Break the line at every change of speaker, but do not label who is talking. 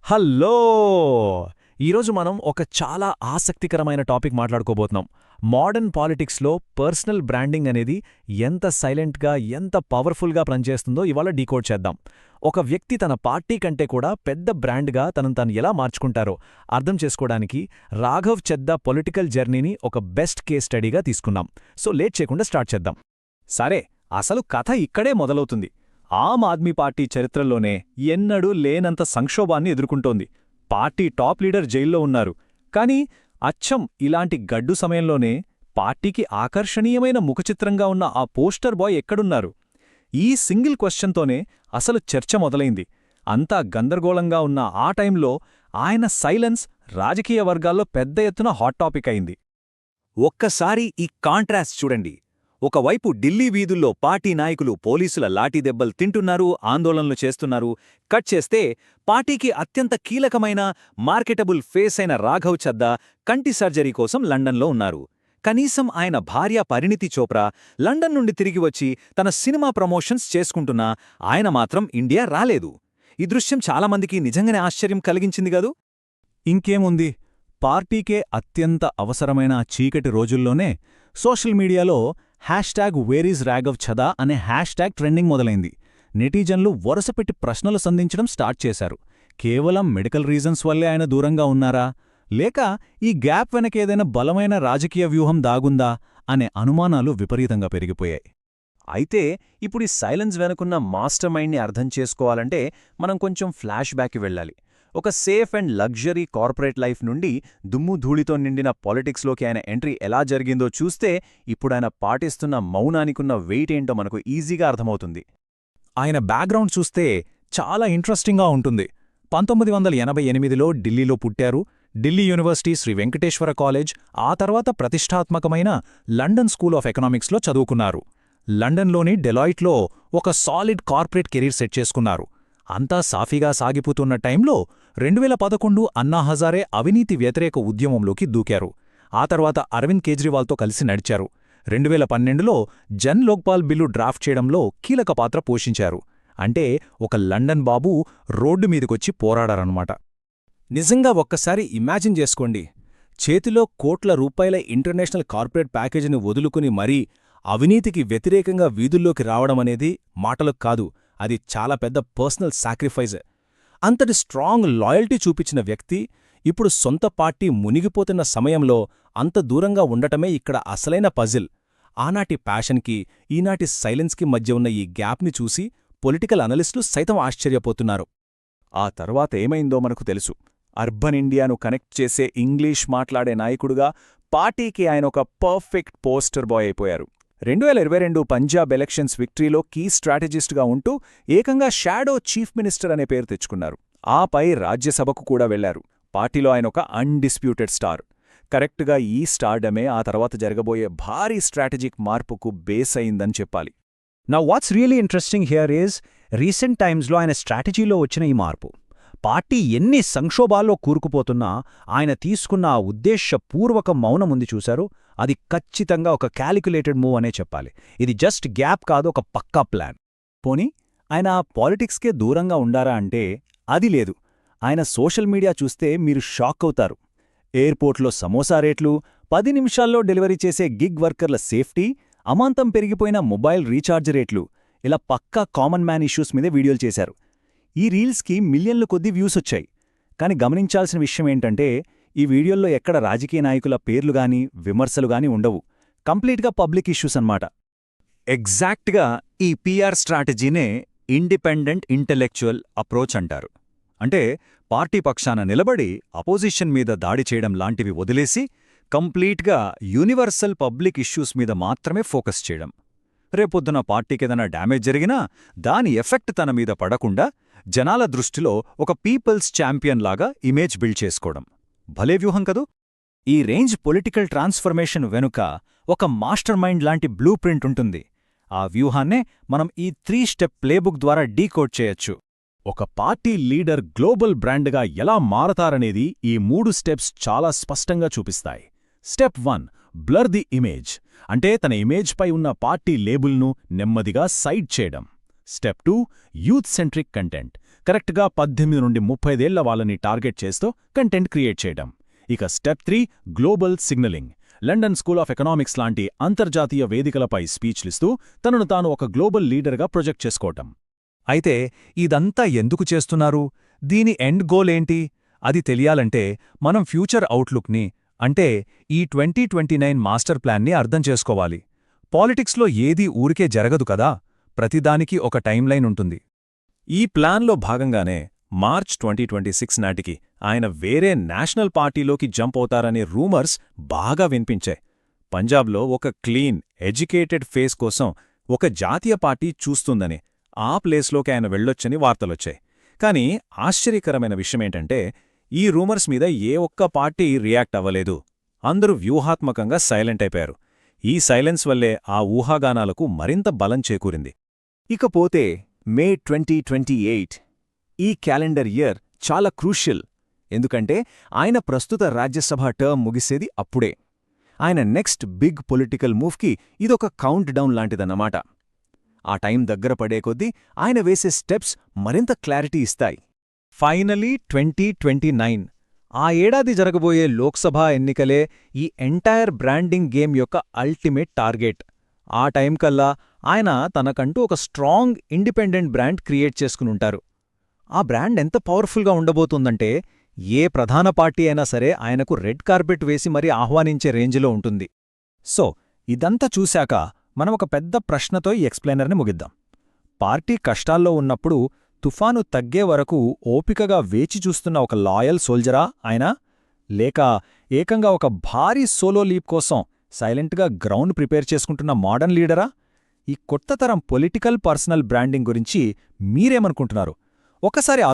Hello! ఈరోజు మనం ఒక చాలా ఆసక్తికరమైన టాపిక్ మాట్లాడుకోబోతున్నాం. మోడర్న్ పాలిటిక్స్లో పర్సనల్ బ్రాండింగ్ అనేది ఎంత సైలెంట్గా, ఎంత పవర్ఫుల్గా పనిచేస్తుందో ఇవాళ డీకోడ్ చేద్దాం. ఒక వ్యక్తి తన పార్టీ కంటే కూడా పెద్ద బ్రాండ్గా తనను తాను ఎలా మార్చుకుంటారో అర్థం చేసుకోవడానికి రాఘవ్ చద్దా పొలిటికల్ జర్నీని ఒక బెస్ట్ కేస్ స్టడీగా తీసుకున్నాం. సో లేట్ చేయకుండా స్టార్ట్ చేద్దాం. సరే, అసలు కథ ఇక్కడే మొదలవుతుంది. ఆమ్ ఆద్మీ పార్టీ చరిత్రలోనే ఎన్నడూ లేనంత సంక్షోభాన్ని ఎదుర్కొంటోంది. పార్టీ టాప్ లీడర్ జైల్లో ఉన్నారు. కానీ అచ్చం ఇలాంటి గడ్డు సమయంలోనే పార్టీకి ఆకర్షణీయమైన ముఖచిత్రంగా ఉన్న ఆ పోస్టర్ బాయ్ ఎక్కడున్నారు? ఈ సింగిల్ క్వశ్చన్తోనే అసలు చర్చ మొదలైంది. అంతా గందరగోళంగా ఉన్న ఆ టైంలో ఆయన సైలెన్స్ రాజకీయ వర్గాల్లో పెద్ద ఎత్తున హాట్ టాపిక్ అయింది.
ఒక్కసారి ఈ కాంట్రాస్ట్ చూడండి. ఒకవైపు ఢిల్లీ వీధుల్లో పార్టీ నాయకులు పోలీసుల లాఠీదెబ్బలు తింటున్నారు, ఆందోళనలు చేస్తున్నారు. కట్ చేస్తే పార్టీకి అత్యంత కీలకమైన మార్కెటబుల్ ఫేస్ అయిన రాఘవ్ చద్దా కంటి సర్జరీ కోసం లండన్లో ఉన్నారు. కనీసం ఆయన భార్య పరిణితి చోప్రా లండన్ నుండి తిరిగి వచ్చి తన సినిమా ప్రమోషన్స్ చేసుకుంటున్నా ఆయన మాత్రం ఇండియా రాలేదు. ఈ దృశ్యం చాలామందికి నిజంగానే ఆశ్చర్యం కలిగించింది గదూ.
ఇంకేముంది, పార్టీకే అత్యంత అవసరమైన చీకటి రోజుల్లోనే సోషల్ మీడియాలో #వేరీజ్ రాఘవ్ చదా అనే హ్యాష్ట్యాగ్ ట్రెండింగ్ మొదలైంది. నెటిజన్లు వరుసపెట్టి ప్రశ్నలు సంధించడం స్టార్ట్ చేశారు. కేవలం మెడికల్ రీజన్స్ వల్లే ఆయన దూరంగా ఉన్నారా, లేక ఈ గ్యాప్ వెనకేదైనా బలమైన రాజకీయ వ్యూహం దాగుందా అనే అనుమానాలు విపరీతంగా పెరిగిపోయాయి.
అయితే ఇప్పుడు ఈ సైలెన్స్ వెనుకున్న మాస్టర్ మైండ్ని అర్థం చేసుకోవాలంటే మనం కొంచెం ఫ్లాష్ బ్యాక్కి వెళ్ళాలి. ఒక safe and luxury corporate life నుండి దుమ్ము ధూళితో నిండిన పాలిటిక్స్లోకి ఆయన ఎంట్రీ ఎలా జరిగిందో చూస్తే ఇప్పుడాయన పాటిస్తున్న మౌనానికున్న వెయిట్ ఏంటో మనకు ఈజీగా అర్థమవుతుంది.
ఆయన బ్యాక్గ్రౌండ్ చూస్తే చాలా ఇంట్రెస్టింగ్గా ఉంటుంది. 1988లో ఢిల్లీలో పుట్టారు. ఢిల్లీ యూనివర్సిటీ శ్రీ వెంకటేశ్వర కాలేజ్, ఆ తర్వాత ప్రతిష్టాత్మకమైన లండన్ స్కూల్ ఆఫ్ ఎకనామిక్స్లో చదువుకున్నారు. లండన్లోని డెలాయిట్లో ఒక సాలిడ్ కార్పొరేట్ కెరీర్ సెట్ చేసుకున్నారు. అంతా సాఫీగా సాగిపోతున్న టైంలో 2011 అన్నా హజారే అవినీతి వ్యతిరేక ఉద్యమంలోకి దూకారు. ఆ తర్వాత అరవింద్ కేజ్రీవాల్తో కలిసి నడిచారు. 2012లో జన్ లోక్పాల్ బిల్లు డ్రాఫ్ట్ చేయడంలో కీలక పాత్ర పోషించారు. అంటే ఒక లండన్ బాబు రోడ్డు మీదకొచ్చి పోరాడారన్నమాట.
నిజంగా ఒక్కసారి ఇమాజిన్ చేసుకోండి. చేతిలో కోట్ల రూపాయల ఇంటర్నేషనల్ కార్పొరేట్ ప్యాకేజీని వదులుకుని మరీ అవినీతికి వ్యతిరేకంగా వీధుల్లోకి రావడమనేది మాటలకు కాదు, అది చాలా పెద్ద పర్సనల్ సాక్రిఫైజ్. అంతటి స్ట్రాంగ్ లాయల్టీ చూపించిన వ్యక్తి ఇప్పుడు సొంత పార్టీ మునిగిపోతున్న సమయంలో అంత దూరంగా ఉండటమే ఇక్కడ అసలైన పజిల్. ఆనాటి ప్యాషన్కి, ఈనాటి సైలెన్స్కి మధ్య ఉన్న ఈ గ్యాప్ని చూసి పొలిటికల్ అనలిస్టులు సైతం ఆశ్చర్యపోతున్నారు. ఆ తర్వాత ఏమైందో మనకు తెలుసు. అర్బన్ ఇండియాను కనెక్ట్ చేసే ఇంగ్లీష్ మాట్లాడే నాయకుడుగా పార్టీకి ఆయన ఒక పర్ఫెక్ట్ పోస్టర్ బాయ్ అయిపోయారు. 2022 పంజాబ్ ఎలక్షన్స్ విక్టరీలో కీ స్ట్రాటజిస్ట్గా ఉంటూ ఏకంగా షాడో చీఫ్ మినిస్టర్ అనే పేరు తెచ్చుకున్నారు. ఆపై రాజ్యసభకు కూడా వెళ్లారు. పార్టీలో ఆయన ఒక అన్డిస్ప్యూటెడ్ స్టార్. కరెక్ట్గా ఈ స్టార్డమే ఆ తర్వాత జరగబోయే భారీ స్ట్రాటజిక్ మార్పుకు బేస్ అయిందని చెప్పాలి.
Now what's really interesting here is recent టైమ్స్లో ఆయన స్ట్రాటజీలో వచ్చిన ఈ మార్పు. పార్టీ ఎన్ని సంక్షోభాల్లో కూరుకుపోతున్నా ఆయన తీసుకున్న ఆ ఉద్దేశపూర్వక మౌనముంది చూశారు, అది ఖచ్చితంగా ఒక క్యాలిక్యులేటెడ్ మూవ్ అనే చెప్పాలి. ఇది జస్ట్ గ్యాప్ కాదు, ఒక పక్కా ప్లాన్.
పోనీ ఆయన పాలిటిక్స్కే దూరంగా ఉండారా అంటే అది లేదు. ఆయన సోషల్ మీడియా చూస్తే మీరు షాక్ అవుతారు. ఎయిర్పోర్ట్లో సమోసా రేట్లు, 10 నిమిషాల్లో డెలివరీ చేసే గిగ్ వర్కర్ల సేఫ్టీ, అమాంతం పెరిగిపోయిన మొబైల్ రీఛార్జ్ రేట్లు, ఇలా పక్కా కామన్ మ్యాన్ ఇష్యూస్ మీదే వీడియోలు చేశారు. ఈ రీల్స్కి మిలియన్ల కొద్దీ వ్యూస్ వచ్చాయి. కానీ గమనించాల్సిన విషయం ఏంటంటే ఈ వీడియోల్లో ఎక్కడ రాజకీయ నాయకుల పేర్లుగాని విమర్శలుగాని ఉండవు. కంప్లీట్గా పబ్లిక్ ఇష్యూస్ అన్నమాట.
ఎగ్జాక్ట్గా ఈ పీఆర్ స్ట్రాటజీనే ఇండిపెండెంట్ ఇంటెలెక్చువల్ అప్రోచ్ అంటారు. అంటే పార్టీ పక్షాన నిలబడి అపోజిషన్ మీద దాడి చేయడం లాంటివి వదిలేసి కంప్లీట్గా యూనివర్సల్ పబ్లిక్ ఇష్యూస్ మీద మాత్రమే ఫోకస్ చేయడం. రేపొద్దున పార్టీకేదైనా డ్యామేజ్ జరిగినా దాని ఎఫెక్ట్ తన మీద పడకుండా జనాల దృష్టిలో ఒక పీపుల్స్ ఛాంపియన్ లాగా ఇమేజ్ బిల్డ్ చేసుకోవడం. భలే వ్యూహం కదూ.
ఈ రేంజ్ పొలిటికల్ ట్రాన్స్ఫర్మేషన్ వెనుక ఒక మాస్టర్ మైండ్ లాంటి బ్లూ ప్రింట్ ఉంటుంది. ఆ వ్యూహాన్నే మనం ఈ 3 స్టెప్ ప్లేబుక్ ద్వారా డీకోడ్ చేయొచ్చు.
ఒక పార్టీ లీడర్ గ్లోబల్ బ్రాండ్గా ఎలా మారతారనేది ఈ 3 స్టెప్స్ చాలా స్పష్టంగా చూపిస్తాయి. స్టెప్ 1, బ్లర్ ది ఇమేజ్, అంటే తన ఇమేజ్పై ఉన్న పార్టీ లేబుల్ను నెమ్మదిగా సైడ్ చేయడం. స్టెప్ 2, యూత్ సెంట్రిక్ కంటెంట్,
కరెక్ట్గా 18 నుండి 35 వాళ్ళని టార్గెట్ చేస్తూ కంటెంట్ క్రియేట్ చేయడం. ఇక step 3 global signalling. London school of economics లాంటి అంతర్జాతీయ వేదికలపై స్పీచ్లిస్తూ తనను తాను ఒక గ్లోబల్ లీడర్గా ప్రొజెక్ట్ చేసుకోవటం.
అయితే ఇదంతా ఎందుకు చేస్తున్నారు? దీని ఎండ్ గోల్ ఏంటి? అది తెలియాలంటే మనం ఫ్యూచర్ అవుట్లుక్ని, అంటే ఈ 2029 మాస్టర్ ప్లాన్ని అర్థం చేసుకోవాలి. పాలిటిక్స్లో ఏదీ ఊరికే జరగదు కదా, ప్రతిదానికి ఒక టైంలైన్ ఉంటుంది.
ఈ ప్లాన్లో భాగంగానే మార్చ్ 2026 నాటికి ఆయన వేరే నేషనల్ పార్టీలోకి జంప్ అవుతారనే రూమర్స్ బాగా వినిపించాయి. పంజాబ్లో ఒక క్లీన్, ఎడ్యుకేటెడ్ ఫేస్ కోసం ఒక జాతీయ పార్టీ చూస్తుందని, ఆ ప్లేస్లోకి ఆయన వెళ్ళొచ్చని వార్తలొచ్చాయి. కానీ ఆశ్చర్యకరమైన విషయమేంటంటే ఈ రూమర్స్ మీద ఏ ఒక్క పార్టీ రియాక్ట్ అవ్వలేదు. అందరూ వ్యూహాత్మకంగా సైలెంట్ అయిపోయారు. ఈ సైలెన్స్ వల్లే ఆ ఊహాగానాలకు మరింత బలం చేకూరింది. ఇకపోతే మే 2028 ఈ క్యాలెండర్ ఇయర్ చాలా క్రూషియల్. ఎందుకంటే ఆయన ప్రస్తుత రాజ్యసభ టర్మ్ ముగిసేది అప్పుడే. ఆయన నెక్స్ట్ బిగ్ పొలిటికల్ మూవ్కి ఇదొక కౌంట్ డౌన్ లాంటిదన్నమాట. ఆ టైం దగ్గర పడే కొద్దీ ఆయన వేసే స్టెప్స్ మరింత క్లారిటీ ఇస్తాయి.
ఫైనలీ 2029, ఆ ఏడాది జరగబోయే లోక్సభ ఎన్నికలే ఈ ఎంటైర్ బ్రాండింగ్ గేమ్ యొక్క అల్టిమేట్ టార్గెట్. ఆ టైం కల్లా ఆయన తనకంటూ ఒక స్ట్రాంగ్, ఇండిపెండెంట్ బ్రాండ్ క్రియేట్ చేసుకునుంటారు. ఆ బ్రాండ్ ఎంత పవర్ఫుల్గా ఉండబోతుందంటే ఏ ప్రధాన పార్టీ అయినా సరే ఆయనకు రెడ్ కార్పెట్ వేసి మరీ ఆహ్వానించే రేంజ్లో ఉంటుంది.
సో ఇదంతా చూశాక మనం ఒక పెద్ద ప్రశ్నతో ఈ ఎక్స్ప్లెయినర్ని ముగిద్దాం. పార్టీ కష్టాల్లో ఉన్నప్పుడు తుఫాను తగ్గే వరకు ఓపికగా వేచి చూస్తున్న ఒక లాయల్ సోల్జరా ఆయన? లేక ఏకంగా ఒక భారీ సోలో లీప్ కోసం సైలెంట్గా గ్రౌండ్ ప్రిపేర్ చేసుకుంటున్న మోడర్న్ లీడరా? ఈ కొత్త తరం పొలిటికల్ పర్సనల్ బ్రాండింగ్ గురించి మీరేమనుకుంటున్నారు? ఒకసారి